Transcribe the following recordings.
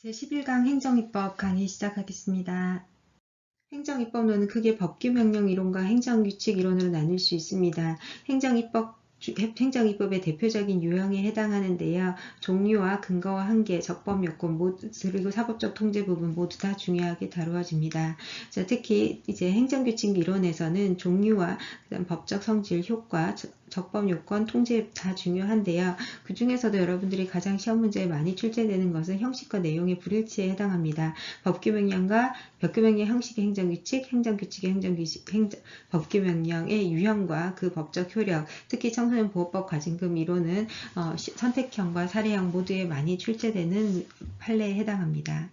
제11강 행정입법 강의 시작하겠습니다. 행정입법론은 크게 법규명령 이론과 행정규칙 이론으로 나눌 수 있습니다. 행정입법의 대표적인 유형에 해당하는데요. 종류와 근거와 한계, 적법 요건 그리고 사법적 통제 부분 모두 다 중요하게 다루어집니다. 자, 특히 이제 행정규칙 이론에서는 종류와 그다음 법적 성질, 효과, 적법 요건, 통제 다 중요한데요. 그 중에서도 여러분들이 가장 시험 문제에 많이 출제되는 것은 형식과 내용의 불일치에 해당합니다. 법규명령 형식의 행정규칙, 행정규칙의 법규명령의 유형과 그 법적 효력, 특히 청소년 보호법 과징금 이론은 선택형과 사례형 모두에 많이 출제되는 판례에 해당합니다.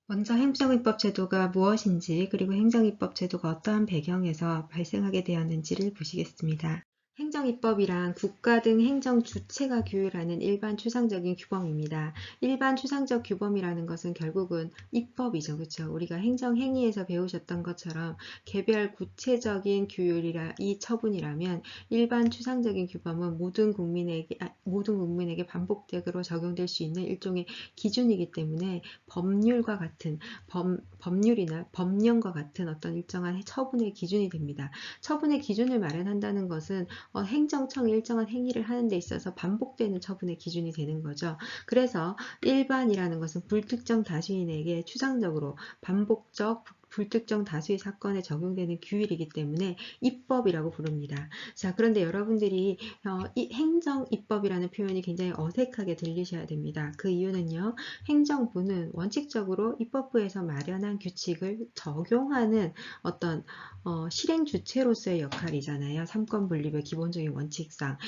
먼저 행정입법 제도가 무엇인지 그리고 행정입법 제도가 어떠한 배경에서 발생하게 되었는지를 보시겠습니다. 행정입법이란 국가 등 행정 주체가 규율하는 일반 추상적인 규범입니다. 일반 추상적 규범이라는 것은 결국은 입법이죠. 그렇죠? 우리가 행정행위에서 배우셨던 것처럼 개별 구체적인 규율이라 이 처분이라면 일반 추상적인 규범은 모든 국민에게 반복적으로 적용될 수 있는 일종의 기준이기 때문에 법률과 같은 법률이나 법령과 같은 어떤 일정한 처분의 기준이 됩니다. 처분의 기준을 마련한다는 것은 행정청이 일정한 행위를 하는 데 있어서 반복되는 처분의 기준이 되는 거죠. 그래서 일반이라는 것은 불특정 다수인에게 추상적으로 반복적 불특정 다수의 사건에 적용되는 규율이기 때문에 입법이라고 부릅니다. 자, 그런데 여러분들이 이 행정입법이라는 표현이 굉장히 어색하게 들리셔야 됩니다. 그 이유는요. 행정부는 원칙적으로 입법부에서 마련한 규칙을 적용하는 어떤 실행 주체로서의 역할이잖아요. 삼권 분립의 기본적인 원칙상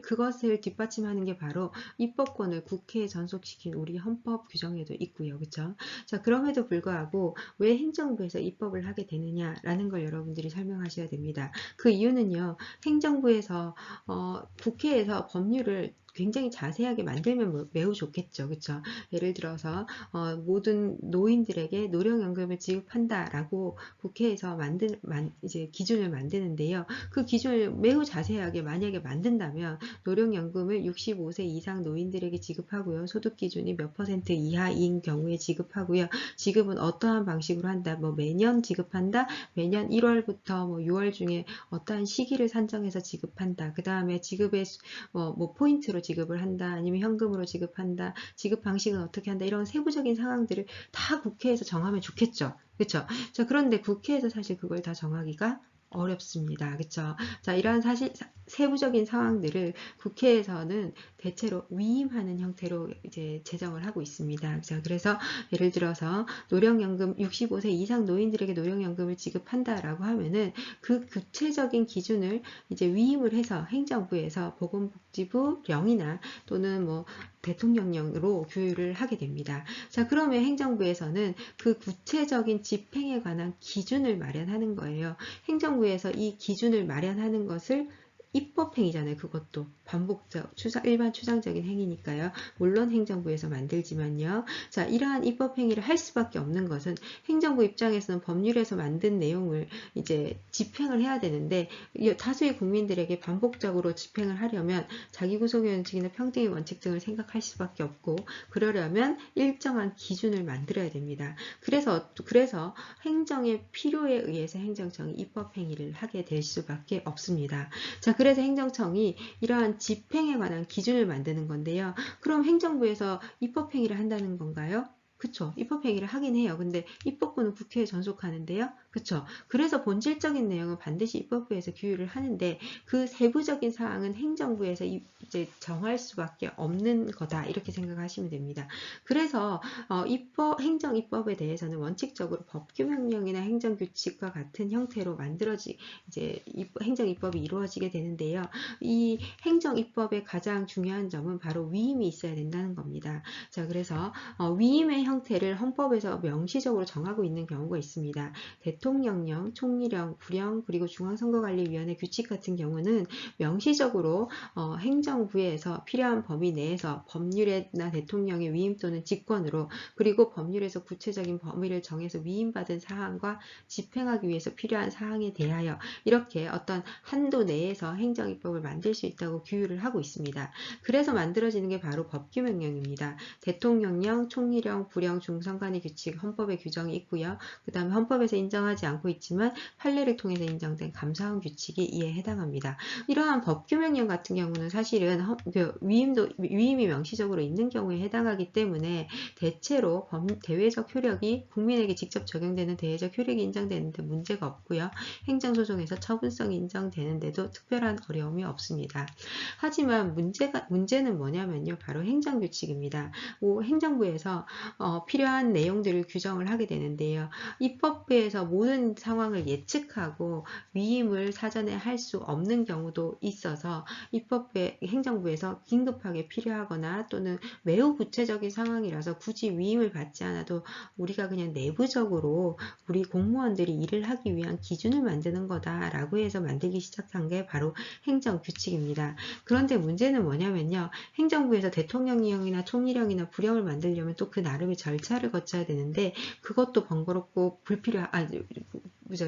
그것을 뒷받침하는 게 바로 입법권을 국회에 전속시킨 우리 헌법 규정에도 있고요. 그렇죠? 자, 그럼에도 불구하고 왜 행정부에서 입법을 하게 되느냐라는 걸 여러분들이 설명하셔야 됩니다. 그 이유는요. 행정부에서 국회에서 법률을 굉장히 자세하게 만들면 매우 좋겠죠. 그렇죠? 예를 들어서 모든 노인들에게 노령연금을 지급한다라고 국회에서 이제 기준을 만드는데요. 그 기준을 매우 자세하게 만약에 만든다면 노령연금을 65세 이상 노인들에게 지급하고요. 소득 기준이 몇 % 이하인 경우에 지급하고요. 지급은 어떠한 방식으로 한다. 뭐 매년 지급한다. 매년 1월부터 뭐 6월 중에 어떠한 시기를 산정해서 지급한다. 그 다음에 지급의 뭐 포인트로 지급을 한다. 아니면 현금으로 지급한다. 지급 방식은 어떻게 한다. 이런 세부적인 상황들을 다 국회에서 정하면 좋겠죠. 그렇죠? 자, 그런데 국회에서 사실 그걸 다 정하기가 어렵습니다. 그렇죠? 자, 이러한 세부적인 상황들을 국회에서는 대체로 위임하는 형태로 이제 제정을 하고 있습니다. 자, 그래서 예를 들어서 노령연금 65세 이상 노인들에게 노령연금을 지급한다라고 하면은 그 구체적인 기준을 이제 위임을 해서 행정부에서 보건복지부령이나 또는 뭐 대통령령으로 규율을 하게 됩니다. 자, 그러면 행정부에서는 그 구체적인 집행에 관한 기준을 마련하는 거예요. 행정부에서 이 기준을 마련하는 것을 입법행위잖아요. 그것도 반복적, 일반 추상적인 행위니까요. 물론 행정부에서 만들지만요. 자, 이러한 입법행위를 할 수밖에 없는 것은 행정부 입장에서는 법률에서 만든 내용을 이제 집행을 해야 되는데 다수의 국민들에게 반복적으로 집행을 하려면 자기구속의 원칙이나 평등의 원칙 등을 생각할 수밖에 없고 그러려면 일정한 기준을 만들어야 됩니다. 그래서 행정의 필요에 의해서 행정청이 입법행위를 하게 될 수밖에 없습니다. 자, 그래서 행정청이 이러한 집행에 관한 기준을 만드는 건데요. 그럼 행정부에서 입법행위를 한다는 건가요? 그쵸. 입법행위를 하긴 해요. 근데 입법부는 국회에 전속하는데요. 그쵸. 그래서 본질적인 내용은 반드시 입법부에서 규율을 하는데 그 세부적인 사항은 행정부에서 이제 정할 수밖에 없는 거다. 이렇게 생각하시면 됩니다. 그래서 행정입법에 대해서는 원칙적으로 법규명령이나 행정규칙과 같은 형태로 이제 행정입법이 이루어지게 되는데요. 이 행정입법의 가장 중요한 점은 바로 위임이 있어야 된다는 겁니다. 자, 그래서 위임의 형태를 헌법에서 명시적으로 정하고 있는 경우가 있습니다. 대통령령, 총리령, 구령, 그리고 중앙선거관리위원회 규칙 같은 경우는 명시적으로 행정부에서 필요한 범위 내에서 법률이나 대통령의 위임 또는 직권으로, 그리고 법률에서 구체적인 범위를 정해서 위임받은 사항과 집행하기 위해서 필요한 사항에 대하여 이렇게 어떤 한도 내에서 행정입법을 만들 수 있다고 규율을 하고 있습니다. 그래서 만들어지는 게 바로 법규명령입니다. 대통령령, 총리령, 구령, 중선관위 규칙, 헌법에 규정이 있고요. 그 다음에 헌법에서 인정하지 않고 있지만 판례를 통해서 인정된 감사원 규칙이 이에 해당합니다. 이러한 법규명령 같은 경우는 사실은 위임이 명시적으로 있는 경우에 해당하기 때문에 대체로 대외적 효력이 국민에게 직접 적용되는 대외적 효력이 인정되는데 문제가 없고요. 행정소송에서 처분성이 인정되는데도 특별한 어려움이 없습니다. 하지만 문제는 뭐냐면요. 바로 행정규칙입니다. 행정부에서 필요한 내용들을 규정을 하게 되는데요. 입법부에서 모든 상황을 예측하고 위임을 사전에 할 수 없는 경우도 있어서 행정부에서 긴급하게 필요하거나 또는 매우 구체적인 상황이라서 굳이 위임을 받지 않아도 우리가 그냥 내부적으로 우리 공무원들이 일을 하기 위한 기준을 만드는 거다라고 해서 만들기 시작한 게 바로 행정규칙입니다. 그런데 문제는 뭐냐면요. 행정부에서 대통령령이나 총리령이나 구령을 만들려면 또 그 나름의 절차를 거쳐야 되는데 그것도 번거롭고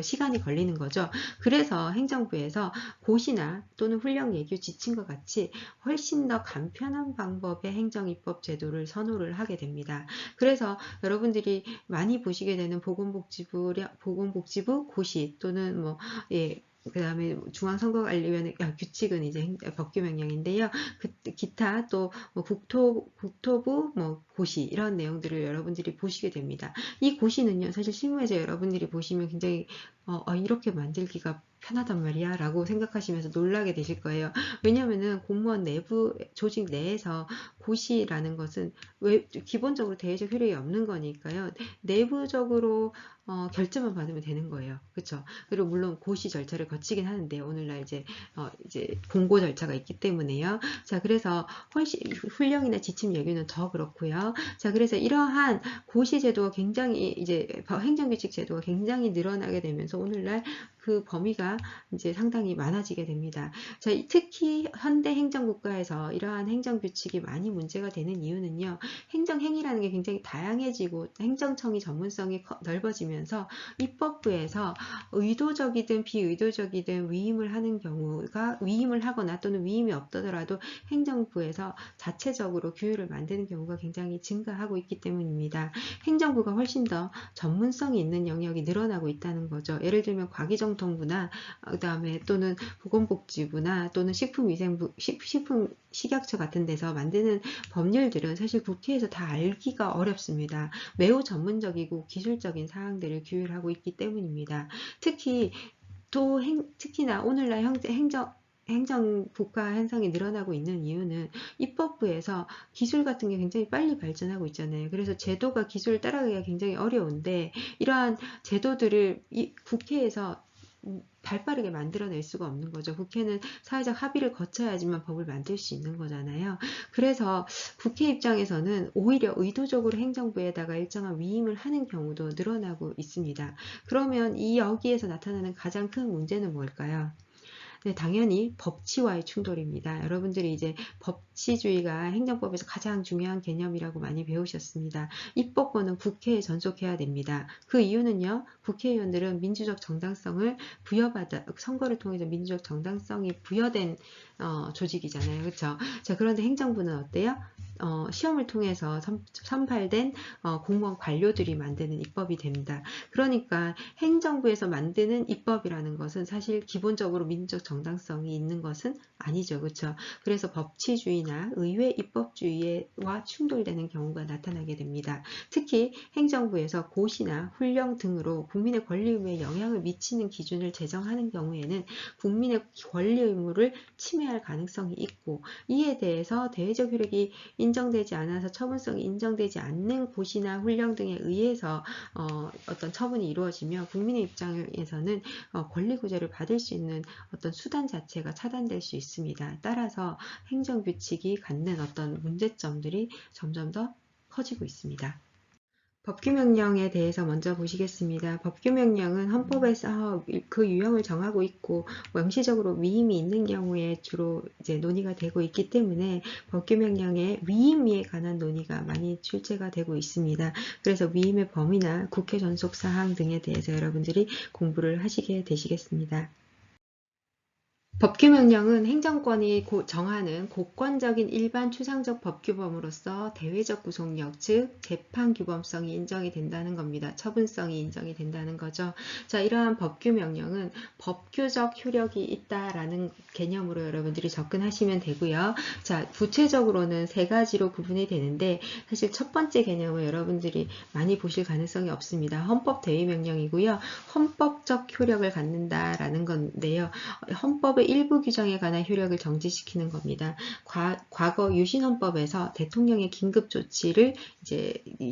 시간이 걸리는 거죠. 그래서 행정부에서 고시나 또는 훈령 예규 지침과 같이 훨씬 더 간편한 방법의 행정입법 제도를 선호를 하게 됩니다. 그래서 여러분들이 많이 보시게 되는 보건복지부 고시 또는 그 다음에 중앙선거관리위원회 규칙은 이제 법규명령인데요. 기타 또 국토부 고시 이런 내용들을 여러분들이 보시게 됩니다. 이 고시는요, 사실 실무에서 여러분들이 보시면 굉장히 이렇게 만들기가 편하단 말이야 라고 생각하시면서 놀라게 되실 거예요. 왜냐면은 공무원 내부 조직 내에서 고시라는 것은 기본적으로 대외적 효력이 없는 거니까요. 내부적으로 결제만 받으면 되는 거예요. 그렇죠? 그리고 물론 고시 절차를 거치긴 하는데 오늘날 이제 공고 절차가 있기 때문에요. 자, 그래서 훨씬 훈령이나 지침 예규는 더 그렇고요. 자, 그래서 이러한 고시 제도가 굉장히 이제 행정규칙 제도가 굉장히 늘어나게 되면서 오늘날 그 범위가 이제 상당히 많아지게 됩니다. 자, 특히 현대 행정국가에서 이러한 행정규칙이 많이 문제가 되는 이유는요. 행정행위라는 게 굉장히 다양해지고 행정청이 전문성이 넓어지면서 입법부에서 의도적이든 비의도적이든 위임을 하거나 또는 위임이 없더라도 행정부에서 자체적으로 규율을 만드는 경우가 굉장히 증가하고 있기 때문입니다. 행정부가 훨씬 더 전문성이 있는 영역이 늘어나고 있다는 거죠. 예를 들면 과기정통부나 그다음에 또는 보건복지부나 또는 식약처 같은 데서 만드는 법률들은 사실 국회에서 다 알기가 어렵습니다. 매우 전문적이고 기술적인 사항들을 규율하고 있기 때문입니다. 특히나 오늘날 행정 국가 현상이 늘어나고 있는 이유는 입법부에서 기술 같은 게 굉장히 빨리 발전하고 있잖아요. 그래서 제도가 기술을 따라가기가 굉장히 어려운데 이러한 제도들을 국회에서 발빠르게 만들어낼 수가 없는 거죠. 국회는 사회적 합의를 거쳐야지만 법을 만들 수 있는 거잖아요. 그래서 국회 입장에서는 오히려 의도적으로 행정부에다가 일정한 위임을 하는 경우도 늘어나고 있습니다. 그러면 여기에서 나타나는 가장 큰 문제는 뭘까요? 네, 당연히 법치와의 충돌입니다. 여러분들이 이제 법치주의가 행정법에서 가장 중요한 개념이라고 많이 배우셨습니다. 입법권은 국회에 전속해야 됩니다. 그 이유는요. 국회의원들은 민주적 정당성을 선거를 통해서 민주적 정당성이 부여된 조직이잖아요. 그렇죠? 자, 그런데 행정부는 어때요? 시험을 통해서 선발된 공무원 관료들이 만드는 입법이 됩니다. 그러니까 행정부에서 만드는 입법이라는 것은 사실 기본적으로 민주적 정당성이 있는 것은 아니죠. 그렇죠? 그래서 법치주의나 의회 입법주의와 충돌되는 경우가 나타나게 됩니다. 특히 행정부에서 고시나 훈령 등으로 국민의 권리 의무에 영향을 미치는 기준을 제정하는 경우에는 국민의 권리 의무를 침해할 가능성이 있고 이에 대해서 대외적 효력이 인정되지 않아서 처분성이 인정되지 않는 고시나 훈령 등에 의해서 어떤 처분이 이루어지며 국민의 입장에서는 권리구제를 받을 수 있는 어떤 수단 자체가 차단될 수 있습니다. 따라서 행정규칙이 갖는 어떤 문제점들이 점점 더 커지고 있습니다. 법규명령에 대해서 먼저 보시겠습니다. 법규명령은 헌법에서 그 유형을 정하고 있고 명시적으로 위임이 있는 경우에 주로 이제 논의가 되고 있기 때문에 법규명령의 위임에 관한 논의가 많이 출제가 되고 있습니다. 그래서 위임의 범위나 국회 전속 사항 등에 대해서 여러분들이 공부를 하시게 되시겠습니다. 법규명령은 행정권이 정하는 고권적인 일반 추상적 법규범으로서 대외적 구속력, 즉 재판규범성이 인정이 된다는 겁니다. 처분성이 인정이 된다는 거죠. 자, 이러한 법규명령은 법규적 효력이 있다라는 개념으로 여러분들이 접근하시면 되고요. 자, 구체적으로는 세 가지로 구분이 되는데 사실 첫 번째 개념은 여러분들이 많이 보실 가능성이 없습니다. 헌법대위명령이고요. 헌법적 효력을 갖는다라는 건데요. 헌법의 일부 규정에 관한 효력을 정지시키는 겁니다. 과거 유신헌법에서 대통령의 긴급조치를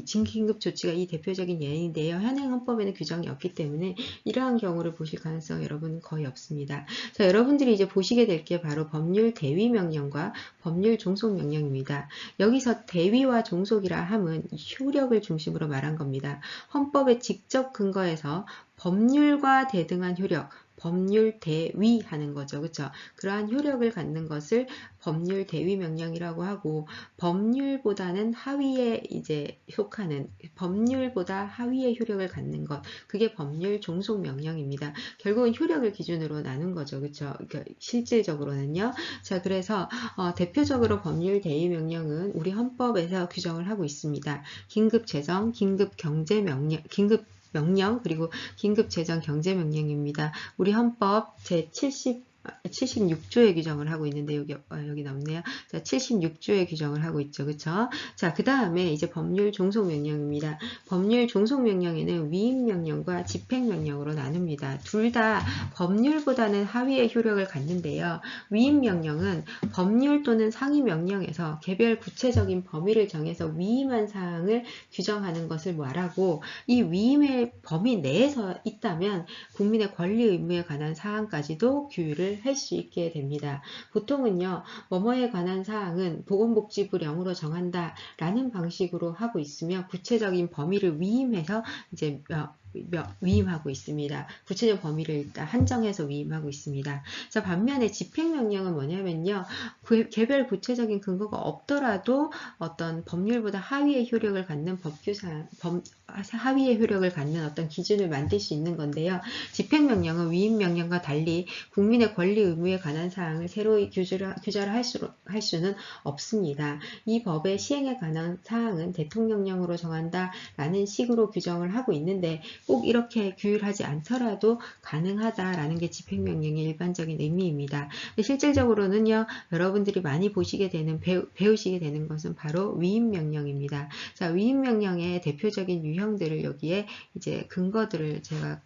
긴급조치가 이 대표적인 예인데요. 현행 헌법에는 규정이 없기 때문에 이러한 경우를 보실 가능성이 여러분 거의 없습니다. 자, 여러분들이 이제 보시게 될 게 바로 법률 대위명령과 법률 종속명령입니다. 여기서 대위와 종속이라 함은 효력을 중심으로 말한 겁니다. 헌법의 직접 근거에서 법률과 대등한 효력, 법률 대위 하는 거죠. 그렇죠? 그러한 효력을 갖는 것을 법률 대위 명령이라고 하고 법률보다는 하위에 이제 속하는 법률보다 하위의 효력을 갖는 것 그게 법률 종속 명령입니다. 결국은 효력을 기준으로 나눈 거죠. 그렇죠? 그러니까 실질적으로는요. 자, 그래서 대표적으로 법률 대위 명령은 우리 헌법에서 규정을 하고 있습니다. 긴급 재정, 긴급 경제 명령, 긴급 명령 그리고 긴급재정경제명령입니다. 우리 헌법 제76조의 규정을 하고 있는데 여기 넘네요. 자, 76조의 규정을 하고 있죠. 그쵸? 자, 그 다음에 이제 법률 종속명령입니다. 법률 종속명령에는 위임명령과 집행명령으로 나눕니다. 둘 다 법률보다는 하위의 효력을 갖는데요. 위임명령은 법률 또는 상위명령에서 개별 구체적인 범위를 정해서 위임한 사항을 규정하는 것을 말하고 이 위임의 범위 내에서 있다면 국민의 권리 의무에 관한 사항까지도 규율을 할 수 있게 됩니다. 보통은요, 뭐뭐에 관한 사항은 보건복지부령으로 정한다 라는 방식으로 하고 있으며 구체적인 범위를 위임해서 이제 위임하고 있습니다. 구체적 범위를 일단 한정해서 위임하고 있습니다. 자, 반면에 집행명령은 뭐냐면요, 개별 구체적인 근거가 없더라도 어떤 법률보다 하위의 효력을 갖는 하위의 효력을 갖는 어떤 기준을 만들 수 있는 건데요. 집행명령은 위임명령과 달리 국민의 권리 의무에 관한 사항을 새로이 규제를 할 수는 없습니다. 이 법의 시행에 관한 사항은 대통령령으로 정한다라는 식으로 규정을 하고 있는데 꼭 이렇게 규율하지 않더라도 가능하다라는 게 집행명령의 일반적인 의미입니다. 실질적으로는요, 여러분들이 많이 보시게 되는 배우시게 되는 것은 바로 위임명령입니다. 자, 위임명령의 대표적인 유형들을 여기에 이제 근거들을 제가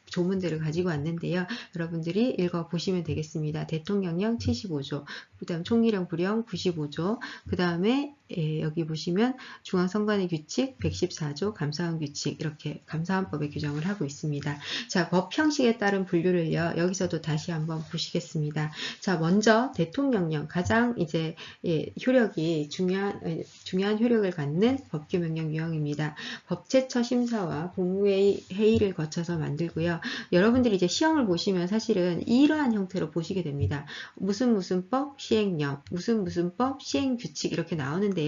조문들을 가지고 왔는데요. 여러분들이 읽어보시면 되겠습니다. 대통령령 75조, 그 다음 총리령 부령 95조, 그 다음에 여기 보시면 중앙선관위 규칙 114조, 감사원 규칙 이렇게 감사원법에 규정을 하고 있습니다. 자, 법 형식에 따른 분류를요. 여기서도 다시 한번 보시겠습니다. 자, 먼저 대통령령 가장 이제 효력이 중요한 효력을 갖는 법규명령 유형입니다. 법제처 심사와 국무회의 회의를 거쳐서 만들고요. 여러분들이 이제 시험을 보시면 사실은 이러한 형태로 보시게 됩니다. 무슨 법 시행령, 무슨 법 시행규칙 이렇게 나오는데요.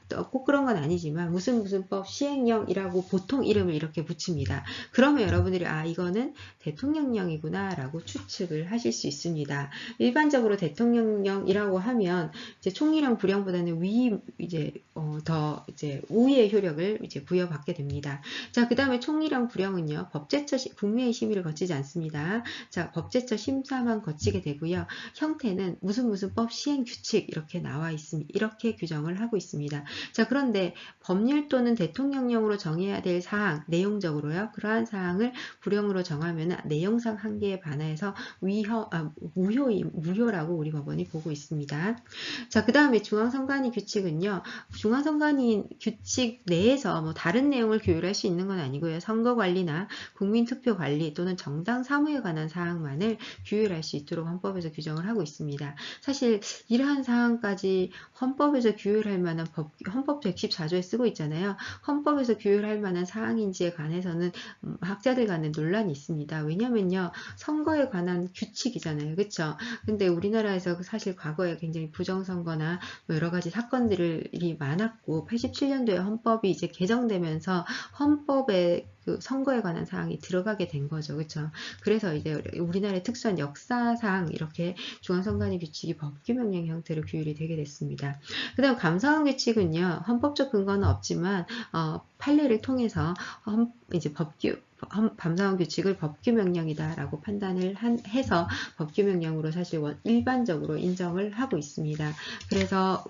또 꼭 그런 건 아니지만 무슨 법 시행령이라고 보통 이름을 이렇게 붙입니다. 그러면 여러분들이 이거는 대통령령이구나 라고 추측을 하실 수 있습니다. 일반적으로 대통령령이라고 하면 이제 총리령 부령보다는 더 우위의 효력을 이제 부여받게 됩니다. 자, 그 다음에 총리령 부령은요, 법제처 국무회의 심의를 거치지 않습니다. 자, 법제처 심사만 거치게 되고요. 형태는 무슨 법 시행 규칙 이렇게 나와 있습니다. 이렇게 규정을 하고 있습니다. 자, 그런데 법률 또는 대통령령으로 정해야 될 사항, 내용적으로요. 그러한 사항을 부령으로 정하면 내용상 한계에 반해서 무효라고 우리 법원이 보고 있습니다. 자, 그 다음에 중앙선관위 규칙은요. 중앙선관위 규칙 내에서 뭐 다른 내용을 규율할 수 있는 건 아니고요. 선거관리나 국민투표관리 또는 정당 사무에 관한 사항만을 규율할 수 있도록 헌법에서 규정을 하고 있습니다. 사실 이러한 사항까지 헌법에서 규율할 만한 헌법 114조에 쓰고 있잖아요. 헌법에서 규율할 만한 사항인지에 관해서는 학자들 간에 논란이 있습니다. 왜냐면요, 선거에 관한 규칙이잖아요. 그쵸? 근데 우리나라에서 사실 과거에 굉장히 부정선거나 뭐 여러 가지 사건들이 많았고, 87년도에 헌법이 이제 개정되면서 헌법에 그 선거에 관한 사항이 들어가게 된 거죠. 그쵸? 그래서 이제 우리나라의 특수한 역사상 이렇게 중앙선관위 규칙이 법규명령 형태로 규율이 되게 됐습니다. 그 다음 감사원 규칙은요, 헌법적 근거는 없지만 판례를 통해서 이제 감사원 규칙을 법규명령이다라고 판단을 해서 법규명령으로 사실 일반적으로 인정을 하고 있습니다. 그래서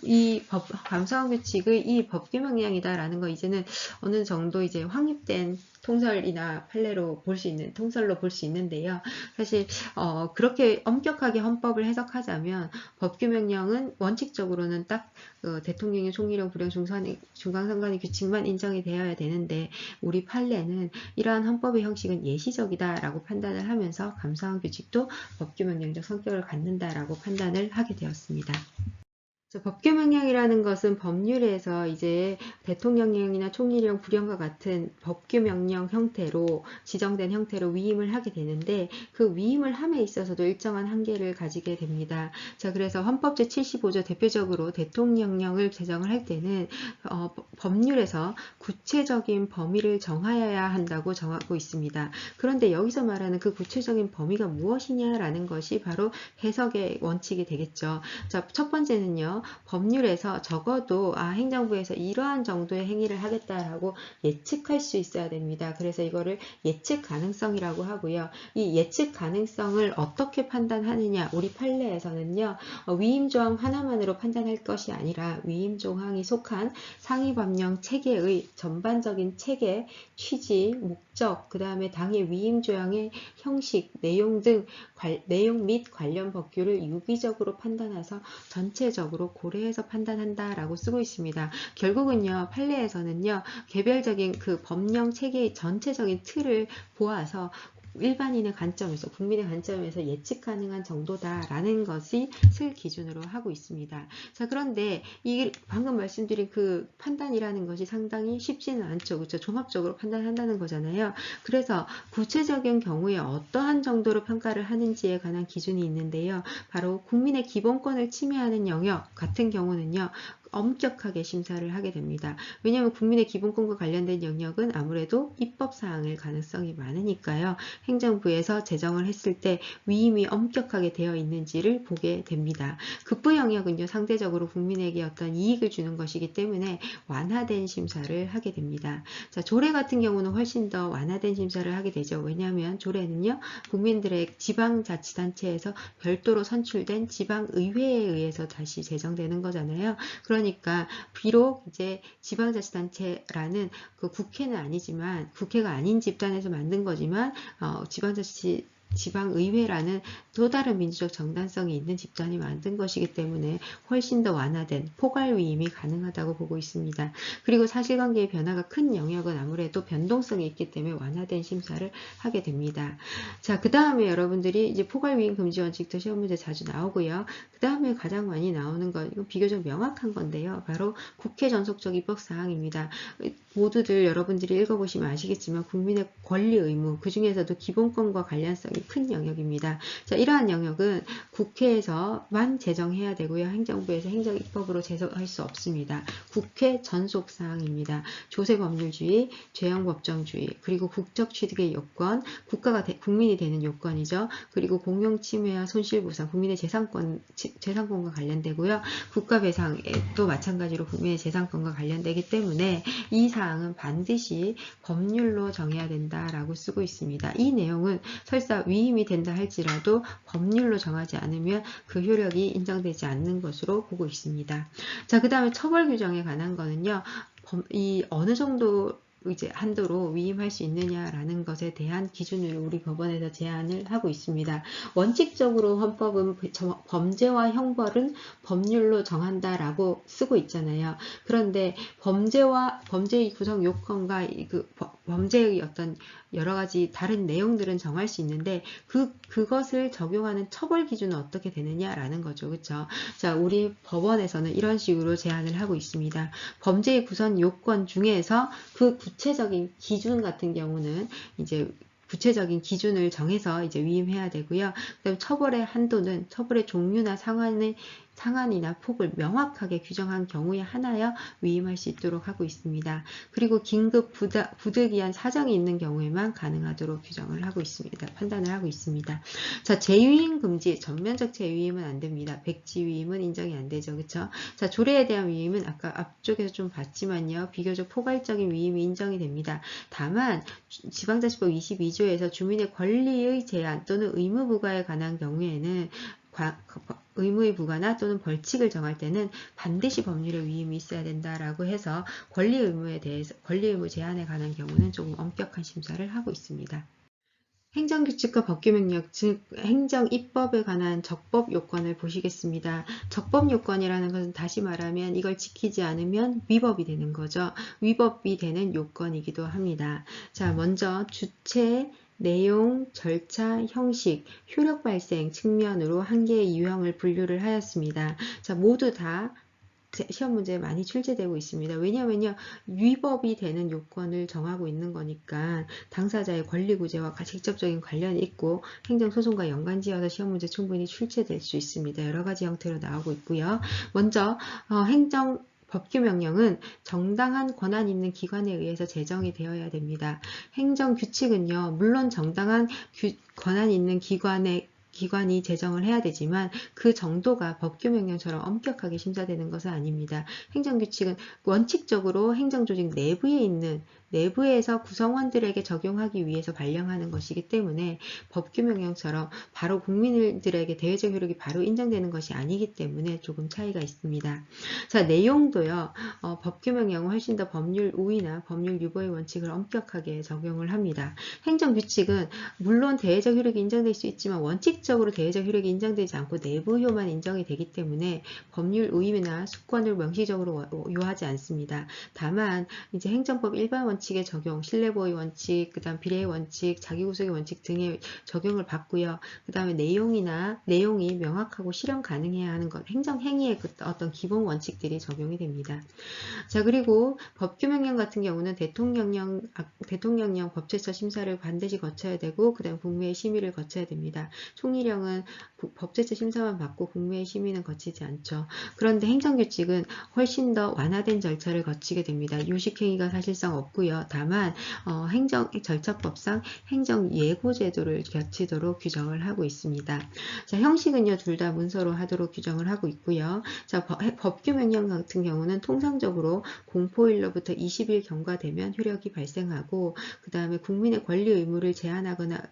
이 감사원 규칙의 이 법규명령이다라는 거 이제는 어느 정도 이제 확립된 통설이나 판례로 볼 수 있는 통설로 볼 수 있는데요. 사실 그렇게 엄격하게 헌법을 해석하자면 법규명령은 원칙적으로는 딱 대통령의 총리령, 부령, 중앙선관위 규칙만 인정이 되어야 되는데 우리 판례는 이러한 헌법의 형식은 예시적이다라고 판단을 하면서 감사원 규칙도 법규명령적 성격을 갖는다라고 판단을 하게 되었습니다. 법규명령이라는 것은 법률에서 이제 대통령령이나 총리령, 부령과 같은 법규명령 형태로 지정된 형태로 위임을 하게 되는데 그 위임을 함에 있어서도 일정한 한계를 가지게 됩니다. 자, 그래서 헌법 제75조 대표적으로 대통령령을 제정을 할 때는 법률에서 구체적인 범위를 정하여야 한다고 정하고 있습니다. 그런데 여기서 말하는 그 구체적인 범위가 무엇이냐라는 것이 바로 해석의 원칙이 되겠죠. 자, 첫 번째는요. 법률에서 적어도 행정부에서 이러한 정도의 행위를 하겠다라고 예측할 수 있어야 됩니다. 그래서 이거를 예측 가능성이라고 하고요. 이 예측 가능성을 어떻게 판단하느냐, 우리 판례에서는요. 위임 조항 하나만으로 판단할 것이 아니라 위임 조항이 속한 상위 법령 체계의 전반적인 체계, 취지, 목적, 그 다음에 당의 위임 조항의 형식, 내용 등 내용 및 관련 법규를 유기적으로 판단해서 전체적으로 고려해서 판단한다라고 쓰고 있습니다. 결국은요, 판례에서는요, 개별적인 그 법령 체계의 전체적인 틀을 보아서 일반인의 관점에서, 국민의 관점에서 예측 가능한 정도다라는 것이 슬 기준으로 하고 있습니다. 자, 그런데 이 방금 말씀드린 그 판단이라는 것이 상당히 쉽지는 않죠. 그렇죠? 종합적으로 판단한다는 거잖아요. 그래서 구체적인 경우에 어떠한 정도로 평가를 하는지에 관한 기준이 있는데요. 바로 국민의 기본권을 침해하는 영역 같은 경우는요. 엄격하게 심사를 하게 됩니다. 왜냐하면 국민의 기본권과 관련된 영역은 아무래도 입법사항일 가능성이 많으니까요. 행정부에서 제정을 했을 때 위임이 엄격하게 되어 있는지를 보게 됩니다. 급부 영역은요. 상대적으로 국민에게 어떤 이익을 주는 것이기 때문에 완화된 심사를 하게 됩니다. 자, 조례 같은 경우는 훨씬 더 완화된 심사를 하게 되죠. 왜냐하면 조례는요. 국민들의 지방자치단체에서 별도로 선출된 지방의회에 의해서 다시 제정되는 거잖아요. 그러니까 비록 이제 지방자치단체라는 그 국회는 아니지만 국회가 아닌 집단에서 만든 거지만 지방의회라는 또 다른 민주적 정당성이 있는 집단이 만든 것이기 때문에 훨씬 더 완화된 포괄위임이 가능하다고 보고 있습니다. 그리고 사실관계의 변화가 큰 영역은 아무래도 변동성이 있기 때문에 완화된 심사를 하게 됩니다. 자, 그 다음에 여러분들이 이제 포괄위임 금지 원칙도 시험 문제 자주 나오고요. 그 다음에 가장 많이 나오는 건 이건 비교적 명확한 건데요. 바로 국회 전속적 입법 사항입니다. 모두들 여러분들이 읽어보시면 아시겠지만 국민의 권리 의무, 그 중에서도 기본권과 관련성이 큰 영역입니다. 자, 이러한 영역은 국회에서만 제정해야 되고요. 행정부에서 행정입법으로 제정할 수 없습니다. 국회 전속 사항입니다. 조세법률주의, 죄형법정주의, 그리고 국적 취득의 요건, 국민이 되는 요건이죠. 그리고 공용침해와 손실보상, 국민의 재산권과 관련되고요. 국가배상도 마찬가지로 국민의 재산권과 관련되기 때문에 이 사항은 반드시 법률로 정해야 된다라고 쓰고 있습니다. 이 내용은 설사 위임이 된다 할지라도 법률로 정하지 않으면 그 효력이 인정되지 않는 것으로 보고 있습니다. 자, 그 다음에 처벌 규정에 관한 거는요. 이 어느 정도 이제 한도로 위임할 수 있느냐라는 것에 대한 기준을 우리 법원에서 제안을 하고 있습니다. 원칙적으로 헌법은 범죄와 형벌은 법률로 정한다라고 쓰고 있잖아요. 그런데 범죄의 구성 요건과 그 범죄의 어떤 여러 가지 다른 내용들은 정할 수 있는데 그것을 적용하는 처벌 기준은 어떻게 되느냐라는 거죠. 그렇죠? 자, 우리 법원에서는 이런 식으로 제안을 하고 있습니다. 범죄의 구성 요건 중에서 그 구체적인 기준 같은 경우는 이제 구체적인 기준을 정해서 이제 위임해야 되고요. 그다음 처벌의 한도는 처벌의 종류나 상한이나 폭을 명확하게 규정한 경우에 하나여 위임할 수 있도록 하고 있습니다. 그리고 긴급 부득이한 사정이 있는 경우에만 가능하도록 규정을 하고 있습니다. 판단을 하고 있습니다. 자, 재위임 금지, 전면적 재위임은 안 됩니다. 백지위임은 인정이 안 되죠. 그렇죠? 자, 조례에 대한 위임은 아까 앞쪽에서 좀 봤지만요. 비교적 포괄적인 위임이 인정이 됩니다. 다만 지방자치법 22조에서 주민의 권리의 제한 또는 의무 부과에 관한 경우에는 의무의 부과나 또는 벌칙을 정할 때는 반드시 법률의 위임이 있어야 된다라고 해서 권리 의무 제한에 관한 경우는 조금 엄격한 심사를 하고 있습니다. 행정규칙과 법규명령, 즉 행정입법에 관한 적법 요건을 보시겠습니다. 적법 요건이라는 것은 다시 말하면 이걸 지키지 않으면 위법이 되는 거죠. 위법이 되는 요건이기도 합니다. 자, 먼저 주체, 내용, 절차, 형식, 효력 발생 측면으로 한 개의 유형을 분류를 하였습니다. 자, 모두 다 시험 문제에 많이 출제되고 있습니다. 왜냐하면요, 위법이 되는 요건을 정하고 있는 거니까 당사자의 권리구제와 직접적인 관련이 있고 행정소송과 연관지어서 시험 문제 충분히 출제될 수 있습니다. 여러 가지 형태로 나오고 있고요. 먼저 법규명령은 정당한 권한 있는 기관에 의해서 제정이 되어야 됩니다. 행정규칙은요, 물론 정당한 권한 있는 기관이 제정을 해야 되지만 그 정도가 법규명령처럼 엄격하게 심사되는 것은 아닙니다. 행정규칙은 원칙적으로 행정조직 내부에서 구성원들에게 적용하기 위해서 발령하는 것이기 때문에 법규명령처럼 바로 국민들에게 대외적 효력이 바로 인정되는 것이 아니기 때문에 조금 차이가 있습니다. 자, 내용도요. 법규명령은 훨씬 더 법률 우위나 법률 유보의 원칙을 엄격하게 적용을 합니다. 행정규칙은 물론 대외적 효력이 인정될 수 있지만 원칙적으로 대외적 효력이 인정되지 않고 내부효만 인정이 되기 때문에 법률 우위나 수권을 명시적으로 요하지 않습니다. 다만 이제 행정법 일반 원칙의 적용, 신뢰보호의 원칙, 그 다음 비례의 원칙, 자기구속의 원칙 등의 적용을 받고요. 그 다음에 내용이 명확하고 실현 가능해야 하는 것, 행정행위의 어떤 기본 원칙들이 적용이 됩니다. 자, 그리고 법규명령 같은 경우는 대통령령 법제처 심사를 반드시 거쳐야 되고 그 다음 국무회의 심의를 거쳐야 됩니다. 총리령은 법제처 심사만 받고 국무회의 심의는 거치지 않죠. 그런데 행정규칙은 훨씬 더 완화된 절차를 거치게 됩니다. 요식행위가 사실상 없고요. 다만 행정절차법상 행정예고제도를 거치도록 규정을 하고 있습니다. 자, 형식은요, 둘 다 문서로 하도록 규정을 하고 있고요. 자, 법규명령 같은 경우는 통상적으로 공포일로부터 20일 경과되면 효력이 발생하고 그 다음에 국민의 권리를 제한하거나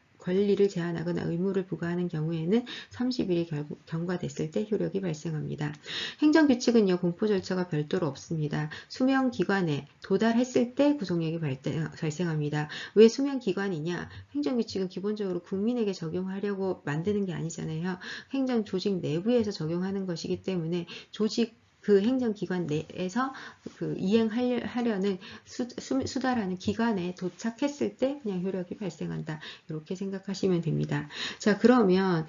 의무를 부과하는 경우에는 30일이 경과됐을 때 효력이 발생합니다. 행정규칙은요, 공포 절차가 별도로 없습니다. 수명기관에 도달했을 때 구속력이 발생합니다. 왜 수명기관이냐? 행정규칙은 기본적으로 국민에게 적용하려고 만드는 게 아니잖아요. 행정조직 내부에서 적용하는 것이기 때문에 그 행정기관 내에서 이행하려는 수달하는 기관에 도착했을 때 그냥 효력이 발생한다. 이렇게 생각하시면 됩니다. 자, 그러면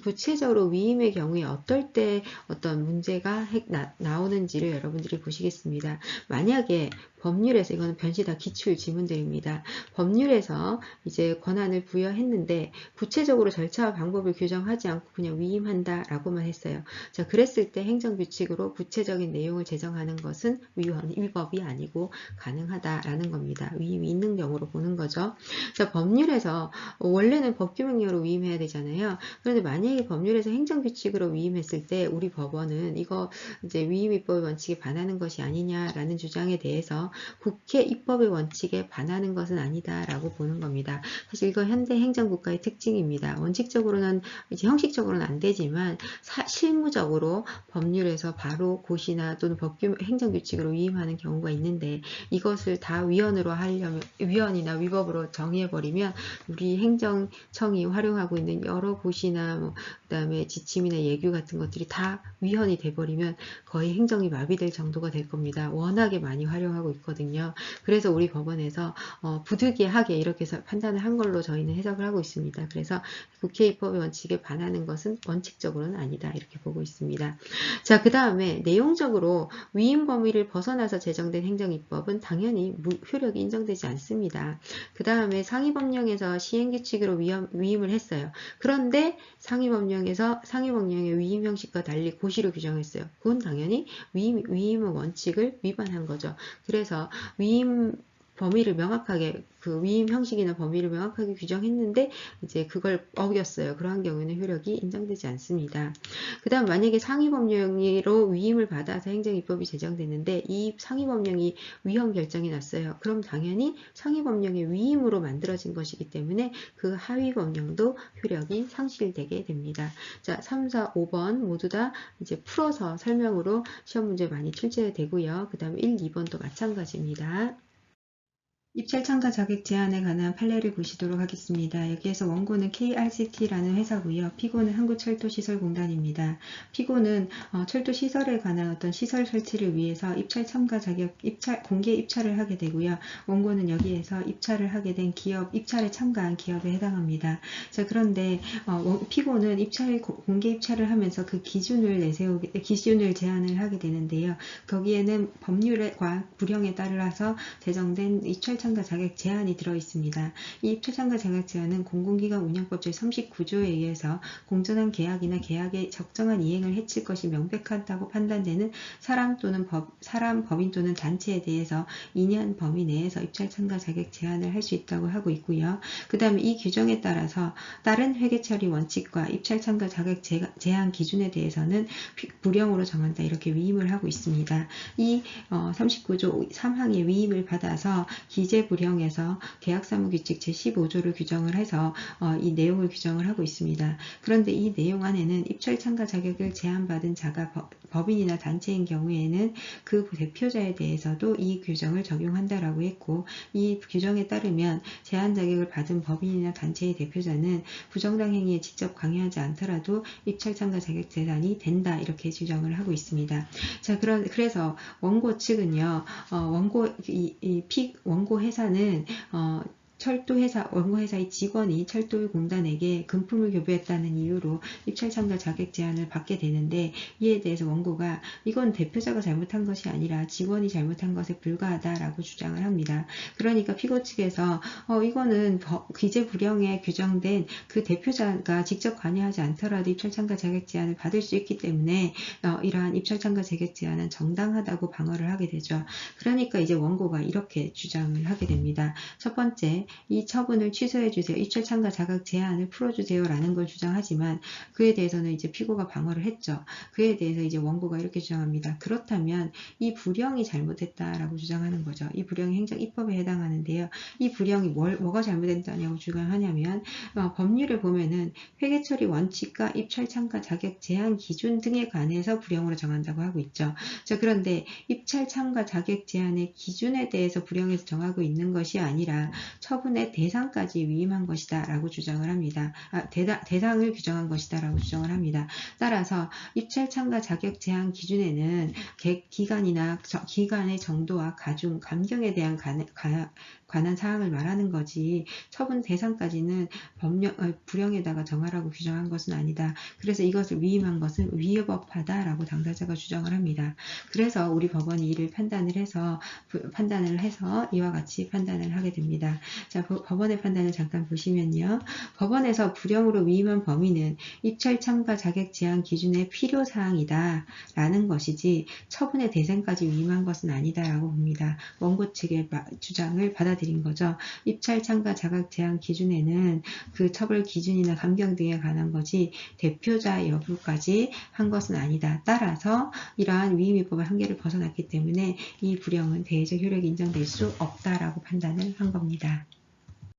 구체적으로 위임의 경우에 어떨 때 어떤 문제가 나오는지를 여러분들이 보시겠습니다. 만약에 법률에서, 이거는 변시다 기출 지문들입니다. 법률에서 이제 권한을 부여했는데 구체적으로 절차와 방법을 규정하지 않고 그냥 위임한다라고만 했어요. 자, 그랬을 때 행정규칙으로 구체적인 내용을 제정하는 것은 위법이 아니고 가능하다라는 겁니다. 위임이 있는 경우로 보는 거죠. 자, 법률에서 원래는 법규명령으로 위임해야 되잖아요. 그런데 만약에 법률에서 행정규칙으로 위임했을 때 우리 법원은 이거 이제 위임입법의 원칙에 반하는 것이 아니냐라는 주장에 대해서 국회 입법의 원칙에 반하는 것은 아니다라고 보는 겁니다. 사실 이거 현대 행정국가의 특징입니다. 원칙적으로는 이제 형식적으로는 안 되지만 실무적으로 법률에서 대해서 바로 고시나 또는 행정규칙으로 위임하는 경우가 있는데, 이것을 다 위헌으로 하려면, 위헌이나 위법으로 정의해버리면 우리 행정청이 활용하고 있는 여러 고시나 그다음에 지침이나 예규 같은 것들이 다 위헌이 돼버리면 거의 행정이 마비될 정도가 될 겁니다. 워낙에 많이 활용하고 있거든요. 그래서 우리 법원에서 부득이하게 이렇게 해서 판단을 한 걸로 저희는 해석을 하고 있습니다. 그래서 국회 입법의 원칙에 반하는 것은 원칙적으로는 아니다, 이렇게 보고 있습니다. 자, 그 다음에 내용적으로 위임 범위를 벗어나서 제정된 행정입법은 당연히 효력이 인정되지 않습니다. 그 다음에 상위법령에서 시행규칙으로 위임을 했어요. 그런데 상위법령의 위임 형식과 달리 고시로 규정했어요. 그건 당연히 위임의 원칙을 위반한 거죠. 그래서 위임 범위를 명확하게, 그 위임 형식이나 범위를 명확하게 규정했는데 이제 그걸 어겼어요. 그러한 경우에는 효력이 인정되지 않습니다. 그 다음 만약에 상위법령으로 위임을 받아서 행정입법이 제정됐는데 이 상위법령이 위헌 결정이 났어요. 그럼 당연히 상위법령의 위임으로 만들어진 것이기 때문에 그 하위법령도 효력이 상실되게 됩니다. 자, 3, 4, 5번 모두 다 이제 풀어서 설명으로 시험 문제 많이 출제되고요. 그 다음에 1, 2번도 마찬가지입니다. 입찰 참가 자격 제한에 관한 판례를 보시도록 하겠습니다. 여기에서 원고는 KRCT라는 회사고요. 피고는 한국철도시설공단입니다. 피고는 철도 시설에 관한 어떤 시설 설치를 위해서 입찰 참가 자격, 공개 입찰을 하게 되고요. 원고는 여기에서 입찰을 하게 된 기업, 입찰에 참가한 기업에 해당합니다. 자, 그런데 피고는 공개 입찰을 하면서 그 기준을 제안을 하게 되는데요. 거기에는 법률과 불형에 따라서 제정된 입찰 참가 자격 제한이 들어있습니다. 이 입찰 참가 자격 제한은 공공기관 운영법 제39조에 의해서 공정한 계약이나 계약의 적정한 이행을 해칠 것이 명백하다고 판단되는 사람, 법인 또는 단체에 대해서 2년 범위 내에서 입찰 참가 자격 제한을 할 수 있다고 하고 있고요. 그 다음에 이 규정에 따라서 다른 회계 처리 원칙과 입찰 참가 자격 제한 기준에 대해서는 불형으로 정한다, 이렇게 위임을 하고 있습니다. 이 39조 3항의 위임을 받아서 기재불형에서 계약사무규칙 제15조를 규정을 해서 이 내용을 규정을 하고 있습니다. 그런데 이 내용 안에는 입찰 참가 자격을 제한받은 자가 법인이나 단체인 경우에는 그 대표자에 대해서도 이 규정을 적용한다라고 했고, 이 규정에 따르면 제한 자격을 받은 법인이나 단체의 대표자는 부정당 행위에 직접 관여하지 않더라도 입찰 참가 자격 제한이 된다, 이렇게 규정을 하고 있습니다. 자, 그래서 원고 측은요, 원고 회사는 원고 회사의 직원이 철도공단에게 금품을 교부했다는 이유로 입찰 참가 자격 제한을 받게 되는데, 이에 대해서 원고가 이건 대표자가 잘못한 것이 아니라 직원이 잘못한 것에 불과하다라고 주장을 합니다. 그러니까 피고 측에서 이거는 기재불형에 규정된 그 대표자가 직접 관여하지 않더라도 입찰 참가 자격 제한을 받을 수 있기 때문에 이러한 입찰 참가 자격 제한은 정당하다고 방어를 하게 되죠. 그러니까 이제 원고가 이렇게 주장을 하게 됩니다. 첫 번째, 이 처분을 취소해주세요. 입찰 참가 자격 제한을 풀어주세요. 라는 걸 주장하지만 그에 대해서는 이제 피고가 방어를 했죠. 그에 대해서 이제 원고가 이렇게 주장합니다. 그렇다면 이 불형이 잘못했다라고 주장하는 거죠. 이 불형이 행정입법에 해당하는데요. 이 불형이 뭐가 잘못했다냐고 주장하냐면 법률을 보면은 회계처리 원칙과 입찰 참가 자격 제한 기준 등에 관해서 불형으로 정한다고 하고 있죠. 자, 그런데 입찰 참가 자격 제한의 기준에 대해서 불형에서 정하고 있는 것이 아니라 처분의 대상까지 위임한 것이다 라고 주장을 합니다. 대상을 규정한 것이다 라고 주장을 합니다. 따라서 입찰 참가 자격 제한 기준에는 기간의 정도와 가중, 감경에 대한 관한 사항을 말하는 거지 처분 대상까지는 불형에다가 정하라고 규정한 것은 아니다. 그래서 이것을 위임한 것은 위법하다라고 당사자가 주장을 합니다. 그래서 우리 법원이 이를 판단을 해서 이와 같이 판단을 하게 됩니다. 자, 법원의 판단을 잠깐 보시면요. 법원에서 불형으로 위임한 범위는 입찰 참가 자격 제한 기준의 필요사항이다 라는 것이지 처분의 대상까지 위임한 것은 아니다 라고 봅니다. 원고 측의 주장을 받아들인 거죠. 입찰 참가 자격 제한 기준에는 그 처벌 기준이나 감경 등에 관한 거지 대표자 여부까지 한 것은 아니다. 따라서 이러한 위임입법의 한계를 벗어났기 때문에 이 불형은 대외적 효력이 인정될 수 없다라고 판단을 한 겁니다.